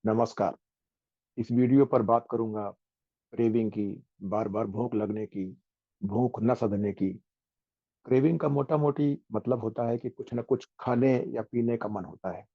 नमस्कार। इस वीडियो पर बात करूंगा क्रेविंग की, बार बार भूख लगने की, भूख न सधने की। क्रेविंग का मोटा मोटी मतलब होता है कि कुछ न कुछ खाने या पीने का मन होता है।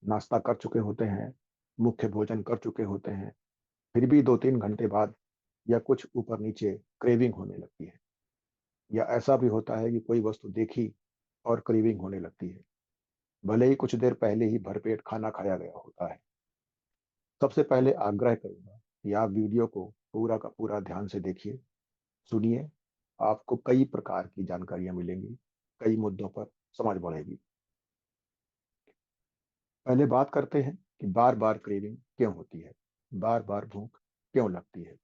नाश्ता कर चुके होते हैं, मुख्य भोजन कर चुके होते हैं, फिर भी 2-3 घंटे बाद या कुछ ऊपर नीचे क्रेविंग होने लगती है। या ऐसा भी होता है कि कोई वस्तु देखी और क्रेविंग होने लगती है, भले ही कुछ देर पहले ही भरपेट खाना खाया गया होता है। सबसे पहले आग्रह करूंगा कि आप वीडियो को पूरा का पूरा ध्यान से देखिए, सुनिए। आपको कई प्रकार की जानकारियां मिलेंगी, कई मुद्दों पर समझ बढ़ेगी। पहले बात करते हैं कि बार बार क्रेविंग क्यों होती है, बार बार भूख क्यों लगती है।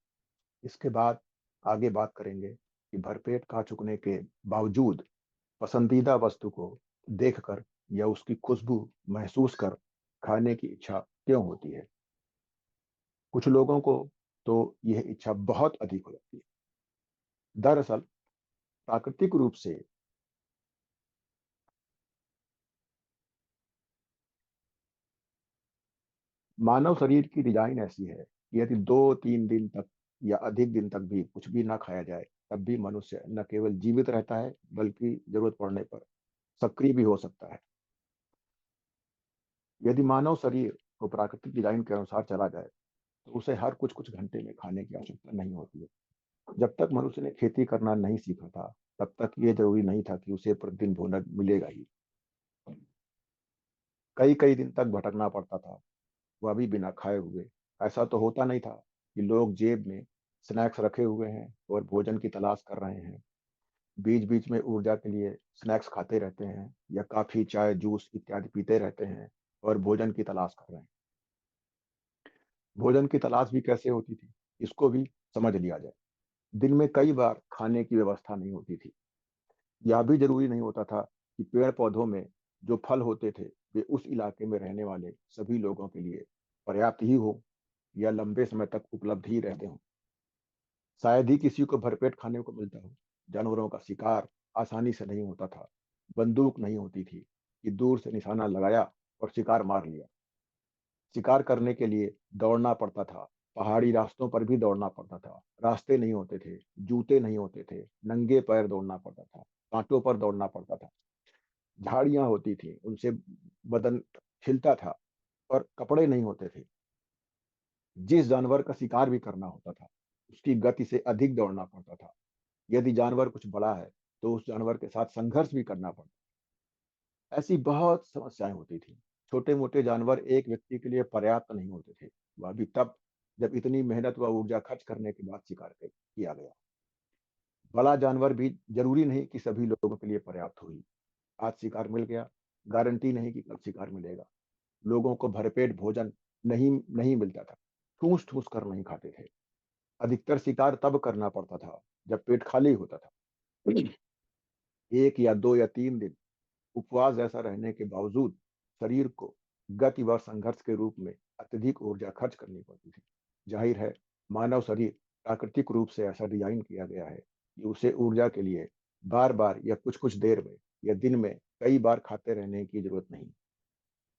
इसके बाद आगे बात करेंगे कि भरपेट खा चुकने के बावजूद पसंदीदा वस्तु को देखकर या उसकी खुशबू महसूस कर खाने की इच्छा क्यों होती है। कुछ लोगों को तो यह इच्छा बहुत अधिक हो जाती है। दरअसल प्राकृतिक रूप से मानव शरीर की डिजाइन ऐसी है कि यदि 2-3 दिन तक या अधिक दिन तक भी कुछ भी ना खाया जाए, तब भी मनुष्य न केवल जीवित रहता है, बल्कि जरूरत पड़ने पर सक्रिय भी हो सकता है। यदि मानव शरीर को प्राकृतिक डिजाइन के अनुसार चला जाए, तो उसे हर कुछ कुछ घंटे में खाने की आवश्यकता नहीं होती है। जब तक मनुष्य ने खेती करना नहीं सीखा था, तब तक ये जरूरी नहीं था कि उसे प्रतिदिन भोजन मिलेगा ही। कई कई दिन तक भटकना पड़ता था, वह भी बिना खाए हुए। ऐसा तो होता नहीं था कि लोग जेब में स्नैक्स रखे हुए हैं और भोजन की तलाश कर रहे हैं। बीच बीच में ऊर्जा के लिए स्नैक्स खाते रहते हैं या काफी, चाय, जूस इत्यादि पीते रहते हैं और भोजन की तलाश कर रहे हैं। भोजन की तलाश भी कैसे होती थी, इसको भी समझ लिया जाए। दिन में कई बार खाने की व्यवस्था नहीं होती थी। यह भी जरूरी नहीं होता था कि पेड़ पौधों में जो फल होते थे वे उस इलाके में रहने वाले सभी लोगों के लिए पर्याप्त ही हो या लंबे समय तक उपलब्ध ही रहते हों। शायद ही किसी को भरपेट खाने को मिलता हो। जानवरों का शिकार आसानी से नहीं होता था। बंदूक नहीं होती थी कि दूर से निशाना लगाया और शिकार मार लिया। शिकार करने के लिए दौड़ना पड़ता था। पहाड़ी रास्तों पर भी दौड़ना पड़ता था। रास्ते नहीं होते थे, जूते नहीं होते थे, नंगे पैर दौड़ना पड़ता था, कांटों पर दौड़ना पड़ता था। झाड़ियां होती थी, उनसे बदन खिलता था और कपड़े नहीं होते थे। जिस जानवर का शिकार भी करना होता था, उसकी गति से अधिक दौड़ना पड़ता था। यदि जानवर कुछ बड़ा है, तो उस जानवर के साथ संघर्ष भी करना पड़ता। ऐसी बहुत समस्याएं होती थी। छोटे मोटे जानवर एक व्यक्ति के लिए पर्याप्त नहीं होते थे, वह भी तब जब इतनी मेहनत व ऊर्जा खर्च करने के बाद शिकार किया गया। बड़ा जानवर भी जरूरी नहीं कि सभी लोगों के लिए पर्याप्त हुई। आज शिकार मिल गया, गारंटी नहीं कि कल शिकार मिलेगा। लोगों को भरपेट भोजन नहीं नहीं मिलता था। ठूस ठूस कर नहीं खाते थे। अधिकतर शिकार तब करना पड़ता था जब पेट खाली होता था। एक या 2 या 3 दिन उपवास जैसा रहने के बावजूद शरीर को गति व संघर्ष के रूप में अत्यधिक ऊर्जा खर्च करनी पड़ती थी। जाहिर है, मानव शरीर प्राकृतिक रूप से ऐसा डिजाइन किया गया है कि उसे ऊर्जा के लिए बार बार या कुछ कुछ देर में या दिन में कई बार खाते रहने की जरूरत नहीं।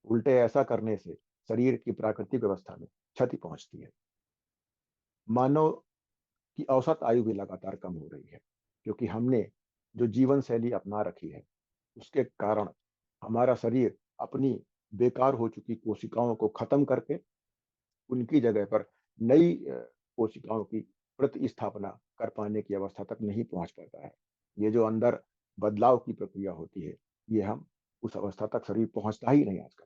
उल्टे ऐसा करने से शरीर की प्राकृतिक व्यवस्था में क्षति पहुंचती है। मानव की औसत आयु भी लगातार कम हो रही है, क्योंकि हमने जो जीवन शैली अपना रखी है, उसके कारण हमारा शरीर अपनी बेकार हो चुकी कोशिकाओं को खत्म करके उनकी जगह पर नई कोशिकाओं की प्रतिस्थापना कर पाने की अवस्था तक नहीं पहुंच पाता है। ये जो अंदर बदलाव की प्रक्रिया होती है, ये हम उस अवस्था तक शरीर पहुंचता ही नहीं आजकल।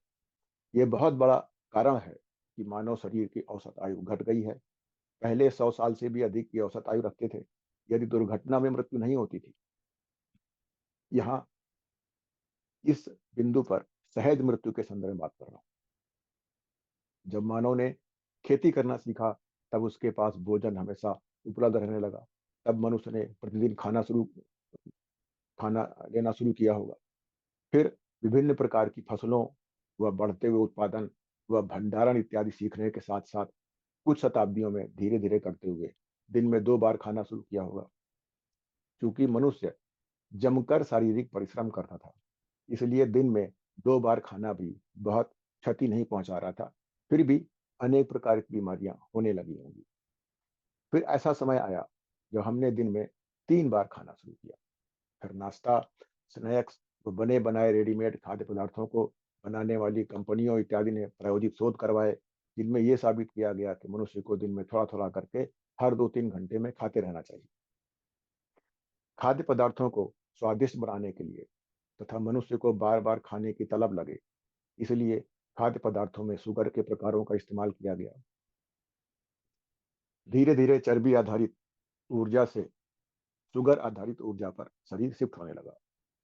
ये बहुत बड़ा कारण है कि मानव शरीर की औसत आयु घट गई है। पहले 100 साल से भी अधिक की औसत आयु रखते थे, यदि दुर्घटना में मृत्यु नहीं होती थी। यहाँ इस बिंदु पर सहज मृत्यु के संदर्भ में बात कर रहा हूँ। जब मानव ने खेती करना सीखा, तब उसके पास भोजन हमेशा उपलब्ध रहने लगा। तब मनुष्य ने प्रतिदिन खाना लेना शुरू किया होगा। फिर विभिन्न प्रकार की फसलों व बढ़ते हुए उत्पादन व भंडारण इत्यादि सीखने के साथ साथ कुछ शताब्दियों में धीरे धीरे करते हुए दिन में 2 बार खाना शुरू किया होगा। क्योंकि मनुष्य जमकर शारीरिक परिश्रम करता था, इसलिए दिन में 2 बार खाना भी बहुत क्षति नहीं पहुंचा रहा था। फिर भी अनेक प्रकार की बीमारियां होने लगी होंगी। फिर ऐसा समय आया जब हमने दिन में 3 बार खाना शुरू किया। फिर नाश्ता, स्नैक्स, तो बने बनाए रेडीमेड खाद्य पदार्थों को बनाने वाली कंपनियों इत्यादि ने प्रायोजित शोध करवाए, जिनमें यह साबित किया गया कि मनुष्य को दिन में थोड़ा थोड़ा करके हर 2-3 घंटे में खाते रहना चाहिए। खाद्य पदार्थों को स्वादिष्ट बनाने के लिए तथा मनुष्य को बार बार खाने की तलब लगे, इसलिए खाद्य पदार्थों में शुगर के प्रकारों का इस्तेमाल किया गया। धीरे धीरे चर्बी आधारित ऊर्जा से शुगर आधारित ऊर्जा पर शरीर शिफ्ट होने लगा।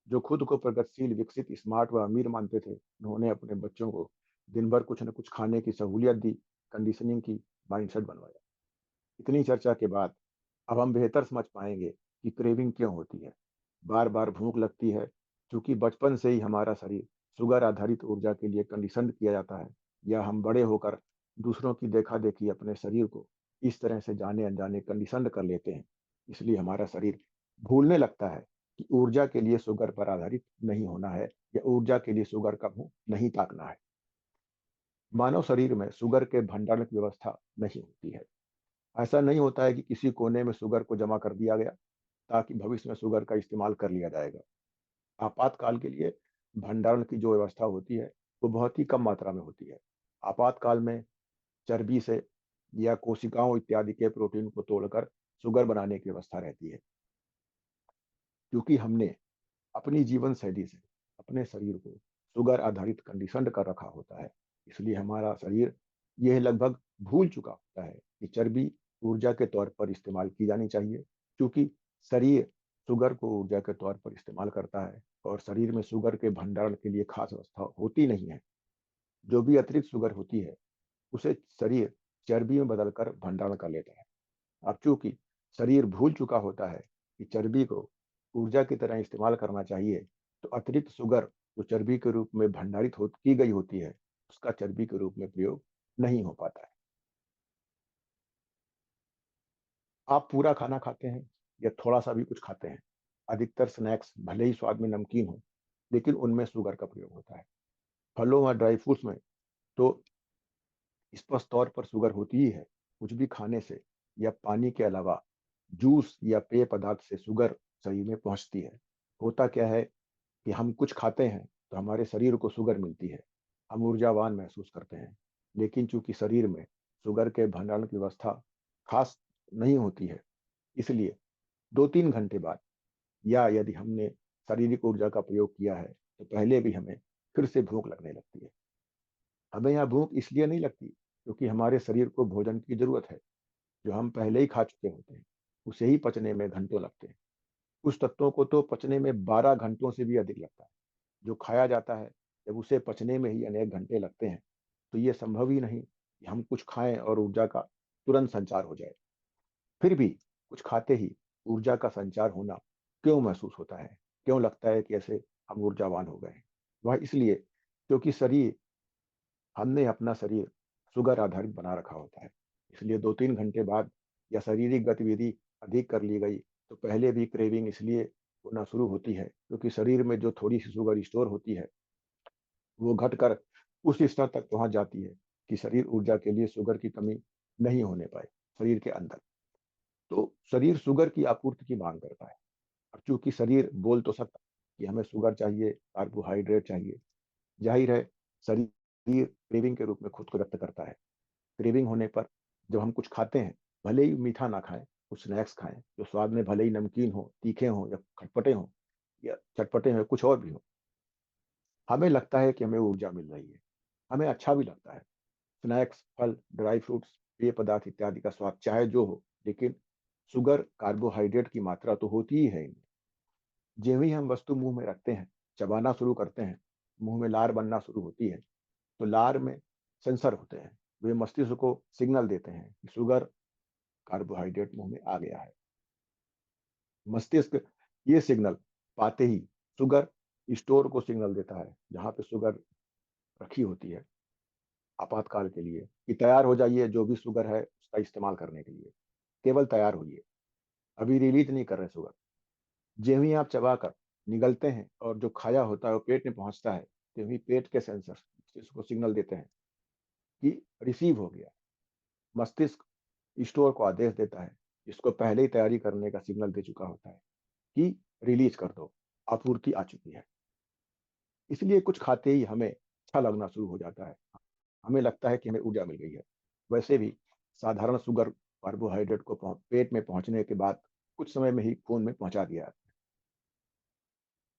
जो खुद को प्रगतिशील, विकसित, स्मार्ट व अमीर मानते थे, उन्होंने अपने बच्चों को दिन भर कुछ न कुछ खाने की सहूलियत दी, कंडीशनिंग की, माइंडसेट बनवाया। इतनी चर्चा के बाद अब हम बेहतर समझ पाएंगे कि क्रेविंग क्यों होती है, बार बार भूख लगती है, क्योंकि बचपन से ही हमारा शरीर शुगर आधारित ऊर्जा के लिए कंडीशन किया जाता है, या हम बड़े होकर दूसरों की देखा देखी अपने शरीर को इस तरह से जाने अनजाने कंडीशन कर लेते हैं। इसलिए हमारा शरीर भूलने लगता है कि ऊर्जा के लिए शुगर पर आधारित नहीं होना है, या ऊर्जा के लिए शुगर का मुंह नहीं ताकना है। मानव शरीर में शुगर के भंडारण की व्यवस्था नहीं होती है। ऐसा नहीं होता है कि किसी कोने में शुगर को जमा कर दिया गया ताकि भविष्य में शुगर का इस्तेमाल कर लिया जाएगा। आपातकाल के लिए भंडारण की जो व्यवस्था होती है, वो बहुत ही कम मात्रा में होती है। आपातकाल में चर्बी से या कोशिकाओं इत्यादि के प्रोटीन को तोड़कर शुगर बनाने की व्यवस्था रहती है। क्योंकि हमने अपनी जीवन शैली से अपने शरीर को शुगर आधारित कंडीशन कर रखा होता है, इसलिए हमारा शरीर यह लगभग भूल चुका होता है कि चर्बी ऊर्जा के तौर पर इस्तेमाल की जानी चाहिए। क्योंकि शरीर शुगर को ऊर्जा के तौर पर इस्तेमाल करता है, और शरीर में शुगर के भंडारण के लिए खास व्यवस्था होती नहीं है। जो भी अतिरिक्त शुगर होती है, उसे शरीर चर्बी में बदलकर भंडारण कर लेता है। अब चूंकि शरीर भूल चुका होता है कि चर्बी को ऊर्जा की तरह इस्तेमाल करना चाहिए, तो अतिरिक्त शुगर जो चर्बी के रूप में भंडारित की गई होती है, उसका चर्बी के रूप में प्रयोग नहीं हो पाता है। आप पूरा खाना खाते हैं या थोड़ा सा भी कुछ खाते हैं, अधिकतर स्नैक्स भले ही स्वाद में नमकीन हो, लेकिन उनमें शुगर का प्रयोग होता है। फलों और ड्राई फ्रूट्स में तो स्पष्ट तौर पर शुगर होती ही है। कुछ भी खाने से या पानी के अलावा जूस या पेय पदार्थ से शुगर शरीर में पहुंचती है। होता क्या है कि हम कुछ खाते हैं तो हमारे शरीर को शुगर मिलती है, हम ऊर्जावान महसूस करते हैं। लेकिन चूंकि शरीर में शुगर के भंडारण की व्यवस्था खास नहीं होती है, इसलिए 2-3 घंटे बाद, या यदि हमने शारीरिक ऊर्जा का प्रयोग किया है, तो पहले भी हमें फिर से भूख लगने लगती है। हमें यहाँ भूख इसलिए नहीं लगती क्योंकि हमारे शरीर को भोजन की जरूरत है, जो हम पहले ही खा चुके होते हैं। उसे ही पचने में घंटों लगते हैं। कुछ तत्वों को तो पचने में 12 घंटों से भी अधिक लगता है। जो खाया जाता है, जब उसे पचने में ही अनेक घंटे लगते हैं, तो ये संभव ही नहीं कि हम कुछ खाएं और ऊर्जा का तुरंत संचार हो जाए। फिर भी कुछ खाते ही ऊर्जा का संचार होना क्यों महसूस होता है, क्यों लगता है कि ऐसे हम ऊर्जावान हो गए हैं? वह इसलिए क्योंकि शरीर हमने अपना शरीर शुगर आधारित बना रखा होता है। इसलिए 2-3 घंटे बाद या शारीरिक गतिविधि अधिक कर ली गई, तो पहले भी क्रेविंग इसलिए होना शुरू होती है क्योंकि शरीर में जो थोड़ी सी शुगर स्टोर होती है, वो घटकर उस स्तर तक पहुंच जाती है कि शरीर ऊर्जा के लिए शुगर की कमी नहीं होने पाए शरीर के अंदर। तो शरीर शुगर की आपूर्ति की मांग करता है। और चूंकि शरीर बोल तो सकता है कि हमें शुगर चाहिए, कार्बोहाइड्रेट चाहिए, जाहिर है शरीर क्रेविंग के रूप में खुद को व्यक्त करता है। क्रेविंग होने पर जब हम कुछ खाते हैं, भले ही मीठा ना खाएं, कुछ स्नैक्स खाएं जो स्वाद में भले ही नमकीन हो, तीखे हो, या खटपटे हो, या चटपटे हो, कुछ और भी हो, हमें लगता है कि हमें ऊर्जा मिल रही है। हमें अच्छा भी लगता है। स्नैक्स, फल, ड्राई फ्रूट्स, पेय पदार्थ इत्यादि का स्वाद चाहे जो हो, लेकिन शुगर, कार्बोहाइड्रेट की मात्रा तो होती ही है इनमें। जो ही हम वस्तु मुंह में रखते हैं, चबाना शुरू करते हैं, मुंह में लार बनना शुरू होती है, तो लार में सेंसर होते हैं। वे मस्तिष्क को सिग्नल देते हैं कि शुगर, कार्बोहाइड्रेट मुंह में आ गया है। मस्तिष्क ये सिग्नल पाते ही शुगर स्टोर को सिग्नल देता है, जहां पे शुगर रखी होती है आपातकाल के लिए, कि तैयार हो जाइए, जो भी शुगर है उसका इस्तेमाल करने के लिए केवल तैयार होइए, अभी रिलीज नहीं कर रहे शुगर। जो ही आप चबाकर निगलते हैं और जो खाया होता है वो पेट में पहुंचता है, तो ही पेट के सेंसर इसको सिग्नल देते हैं कि रिसीव हो गया। मस्तिष्क स्टोर को आदेश देता है, इसको पहले ही तैयारी करने का सिग्नल दे चुका होता है कि रिलीज कर दो, आपूर्ति आ चुकी है। इसलिए कुछ खाते ही हमें अच्छा लगना शुरू हो जाता है, हमें लगता है कि हमें ऊर्जा मिल गई है। वैसे भी साधारण शुगर कार्बोहाइड्रेट को पेट में पहुंचने के बाद कुछ समय में ही खून में पहुंचा दिया है।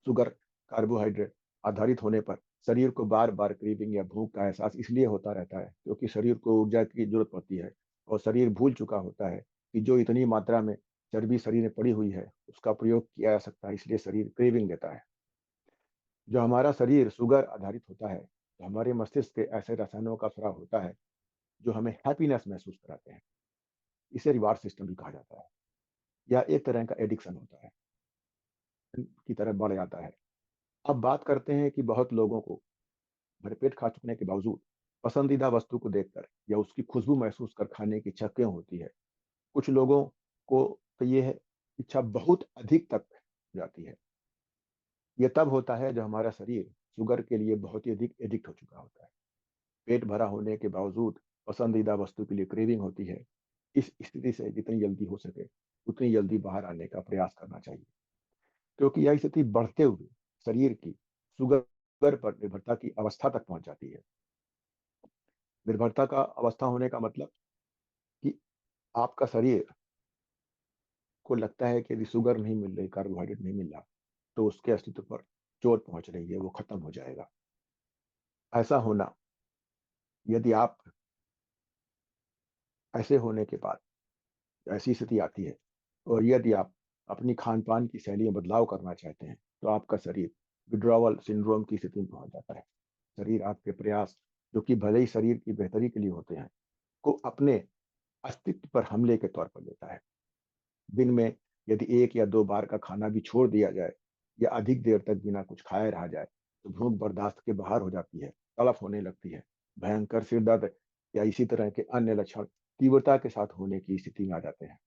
शुगर कार्बोहाइड्रेट आधारित होने पर शरीर को बार बार क्रेविंग या भूख का एहसास इसलिए होता रहता है क्योंकि शरीर को ऊर्जा की जरूरत पड़ती है, और शरीर भूल चुका होता है कि जो इतनी मात्रा में चर्बी शरीर में पड़ी हुई है उसका प्रयोग किया जा सकता है, इसलिए शरीर क्रेविंग देता है। जो हमारा शरीर शुगर आधारित होता है तो हमारे मस्तिष्क के ऐसे रसायनों का स्राव होता है जो हमें हैप्पीनेस महसूस कराते हैं। इसे रिवार्ड सिस्टम भी कहा जाता है, या एक तरह का एडिक्शन होता है की तरफ बढ़ जाता है। अब बात करते हैं कि बहुत लोगों को भरपेट खा चुकने के बावजूद पसंदीदा वस्तु को देखकर या उसकी खुशबू महसूस कर खाने की इच्छा क्यों होती है। कुछ लोगों को तो ये है इच्छा बहुत अधिक तक जाती है। ये तब होता है जब हमारा शरीर शुगर के लिए बहुत ही अधिक एडिक्ट हो चुका होता है। पेट भरा होने के बावजूद पसंदीदा वस्तु के लिए क्रेविंग होती है। इस स्थिति से जितनी जल्दी हो सके उतनी जल्दी बाहर आने का प्रयास करना चाहिए, क्योंकि यह स्थिति बढ़ते हुए शरीर की शुगर पर निर्भरता की अवस्था तक पहुंच जाती है। निर्भरता का अवस्था होने का मतलब कि आपका शरीर को लगता है कि यदि शुगर नहीं मिल रही, कार्बोहाइड्रेट नहीं मिल रहा, तो उसके अस्तित्व पर चोट पहुंच रही है, वो खत्म हो जाएगा। ऐसा होना, यदि आप ऐसे होने के बाद ऐसी स्थिति आती है और यदि आप अपनी खान पान की शैली में बदलाव करना चाहते हैं तो आपका शरीर विड्रॉवल सिंड्रोम की स्थिति में पहुंच जाता है। शरीर आपके प्रयास, जो कि भले ही शरीर की बेहतरी के लिए होते हैं, को अपने अस्तित्व पर हमले के तौर पर लेता है। दिन में यदि 1 या 2 बार का खाना भी छोड़ दिया जाए या अधिक देर तक बिना कुछ खाए रहा जाए तो भूख बर्दाश्त के बाहर हो जाती है, तड़प होने लगती है, भयंकर सिर दर्द या इसी तरह के अन्य लक्षण तीव्रता के साथ होने की स्थिति में आ जाते हैं।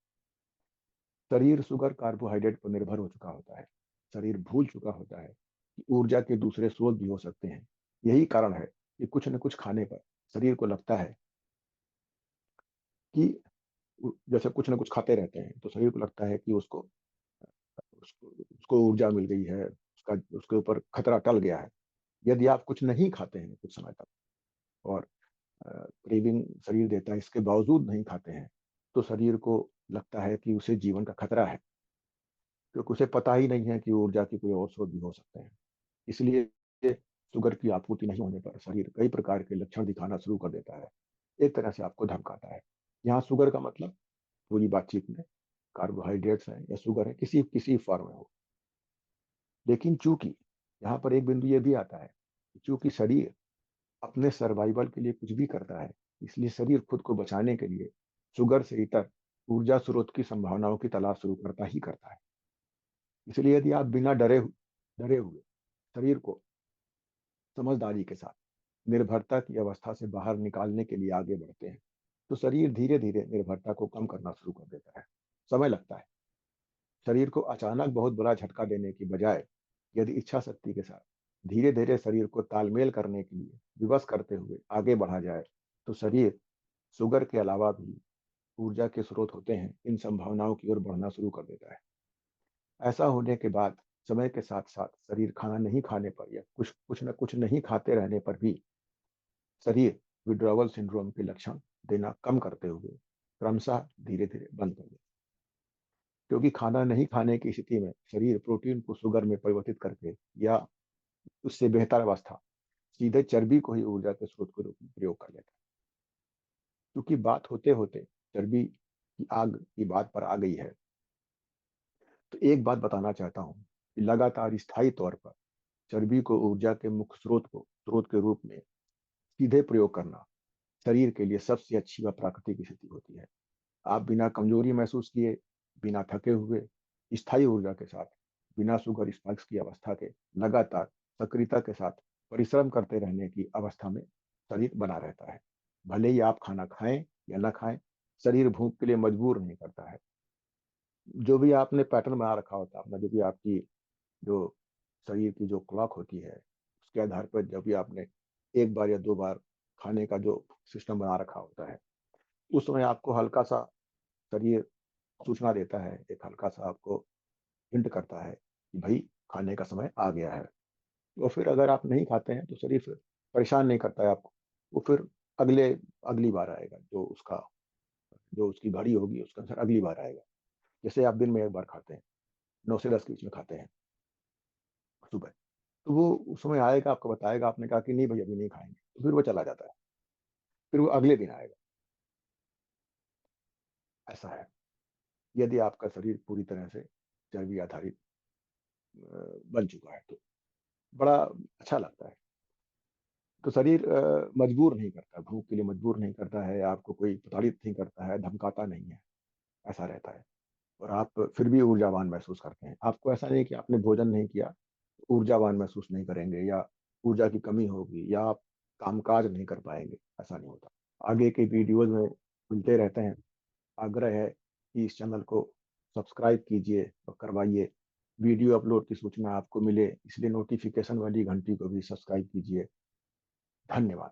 शरीर शुगर कार्बोहाइड्रेट पर निर्भर हो चुका होता है। शरीर भूल चुका होता है कि ऊर्जा के दूसरे स्रोत भी हो सकते हैं। यही कारण है कि कुछ न कुछ खाने पर शरीर को लगता है कि जैसे कुछ न कुछ खाते रहते हैं तो शरीर को लगता है कि उसको उसको ऊर्जा मिल गई है, उसका उसके ऊपर खतरा टल गया है। यदि आप कुछ नहीं खाते हैं कुछ समय तक और क्रेविंग शरीर देता है, इसके बावजूद नहीं खाते हैं, तो शरीर को लगता है कि उसे जीवन का खतरा है, क्योंकि उसे पता ही नहीं है कि ऊर्जा की कोई और स्रोत भी हो सकते हैं। इसलिए शुगर की आपूर्ति नहीं होने पर शरीर कई प्रकार के लक्षण दिखाना शुरू कर देता है, एक तरह से आपको धमकाता है। यहाँ शुगर का मतलब पूरी बातचीत में कार्बोहाइड्रेट्स हैं या शुगर है, किसी किसी फॉर्म में हो। लेकिन चूंकि यहाँ पर एक बिंदु ये भी आता है कि चूंकि शरीर अपने सर्वाइवल के लिए कुछ भी करता है, इसलिए शरीर खुद को बचाने के लिए शुगर से इतर ऊर्जा स्रोत की संभावनाओं की तलाश शुरू करता ही करता है। इसलिए यदि आप बिना डरे हुए शरीर को समझदारी के साथ निर्भरता की अवस्था से बाहर निकालने के लिए आगे बढ़ते हैं, तो शरीर धीरे धीरे निर्भरता को कम करना शुरू कर देता है। समय लगता है। शरीर को अचानक बहुत बड़ा झटका देने की बजाय यदि इच्छा शक्ति के साथ धीरे धीरे शरीर को तालमेल करने के लिए विवश करते हुए आगे बढ़ा जाए, तो शरीर शुगर के अलावा भी ऊर्जा के स्रोत होते हैं इन संभावनाओं की ओर बढ़ना शुरू कर देता है। ऐसा होने के बाद समय के साथ साथ शरीर खाना नहीं खाने पर या कुछ कुछ न कुछ नहीं खाते रहने पर भी शरीर विड्रॉवल सिंड्रोम के लक्षण देना कम करते हुए क्रमशः धीरे धीरे बंद कर देता है। क्योंकि खाना नहीं खाने की स्थिति में शरीर प्रोटीन को शुगर में परिवर्तित करके या उससे बेहतर अवस्था सीधे चर्बी को ही ऊर्जा के स्रोत के रूप में प्रयोग कर लेता है। क्योंकि बात होते होते चर्बी की आग की बात पर आ गई है, तो एक बात बताना चाहता हूँ कि लगातार स्थायी तौर पर चर्बी को ऊर्जा के मुख्य स्रोत के रूप में सीधे प्रयोग करना शरीर के लिए सबसे अच्छी व प्राकृतिक स्थिति होती है। आप बिना कमजोरी महसूस किए, बिना थके हुए, स्थायी ऊर्जा के साथ, बिना शुगर स्पाइक्स की अवस्था के लगातार सक्रियता के साथ परिश्रम करते रहने की अवस्था में शरीर बना रहता है। भले ही आप खाना खाएं या ना खाएं, शरीर भूख के लिए मजबूर नहीं करता है। जो भी आपने पैटर्न बना रखा होता है अपना, जो भी आपकी जो शरीर की जो क्लॉक होती है, उसके आधार पर जब भी आपने 1 बार या 2 बार खाने का जो सिस्टम बना रखा होता है। उस समय आपको हल्का सा शरीर सूचना देता है, एक हल्का सा आपको हिंट करता है कि भाई खाने का समय आ गया है। तो फिर अगर आप नहीं खाते हैं तो शरीर फिर परेशान नहीं करता है आपको, वो फिर अगले अगली बार आएगा, जो उसकी घड़ी होगी उसके अनुसार अगली बार आएगा। जैसे आप दिन में एक बार खाते हैं, 9 से 10 के बीच में खाते हैं सुबह, तो वो उस समय आएगा, आपको बताएगा, आपने कहा कि नहीं भाई अभी नहीं खाएंगे, तो फिर वो चला जाता है, फिर वो अगले दिन आएगा। ऐसा है, यदि आपका शरीर पूरी तरह से चर्बी आधारित बन चुका है तो बड़ा अच्छा लगता है। तो शरीर मजबूर नहीं करता, भूख के लिए मजबूर नहीं करता है, आपको कोई प्रताड़ित नहीं करता है, धमकाता नहीं है, ऐसा रहता है। और आप फिर भी ऊर्जावान महसूस करते हैं। आपको ऐसा नहीं कि आपने भोजन नहीं किया तो ऊर्जावान महसूस नहीं करेंगे, या ऊर्जा की कमी होगी, या आप कामकाज नहीं कर पाएंगे, ऐसा नहीं होता। आगे के वीडियोज में मिलते रहते हैं। आग्रह है कि इस चैनल को सब्सक्राइब कीजिए और करवाइए। वीडियो अपलोड की सूचना आपको मिले, इसलिए नोटिफिकेशन वाली घंटी को भी सब्सक्राइब कीजिए। धन्यवाद।